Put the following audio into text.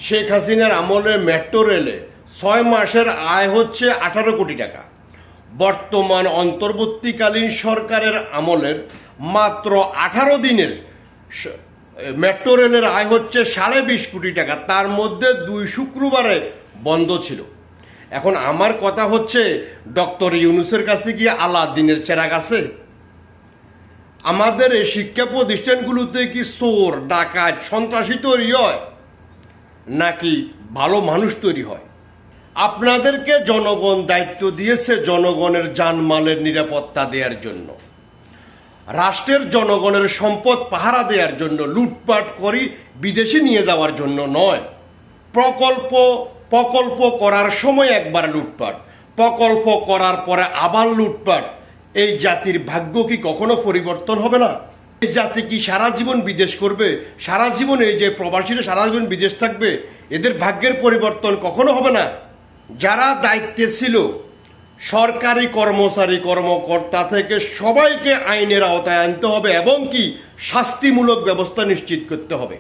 শেখ হাসিনার আমলে মেট্রো রেলে ৬ মাসের আয় হচ্ছে ১৮ কোটি টাকা। বর্তমান অন্তর্বর্তীকালীন সরকারের আমলের মাত্র ১৮ দিনের মেট্রো রেলের আয় হচ্ছে ২.৫ কোটি টাকা, তার মধ্যে ২ শুক্রবারে বন্ধ ছিল। এখন আমার কথা হচ্ছে, ডক্টর ইউনূসের কাছে কি আলাদিনের চেরাগ আছে? আমাদের এই শিক্ষা প্রতিষ্ঠানগুলোতে কি চোর, ডাকাত, সন্ত্রাসী তৈরি হয় নাকি ভালো মানুষ তৈরি হয়? আপনাদেরকে জনগণ দায়িত্ব দিয়েছে জনগণের জানমালের নিরাপত্তা দেওয়ার জন্য, রাষ্ট্রের জনগণের সম্পদ পাহারা দেওয়ার জন্য, লুটপাট করি বিদেশে নিয়ে যাওয়ার জন্য নয়। প্রকল্প করার সময় একবার লুটপাট, প্রকল্প করার পরে আবার লুটপাট। এই জাতির ভাগ্য কি কখনো পরিবর্তন হবে না? এই জাতি কি সারা জীবন বিদেশ করবে? সারা জীবন এই যে প্রবাসীরা সারা জীবন বিদেশ থাকবে? এদের ভাগ্যের পরিবর্তন কখনো হবে না। যারা দায়িত্বে ছিল, সরকারি কর্মচারী কর্মকর্তা থেকে সবাইকে আইনের আওতায় আনতে হবে এবং কি শাস্তিমূলক ব্যবস্থা নিশ্চিত করতে হবে।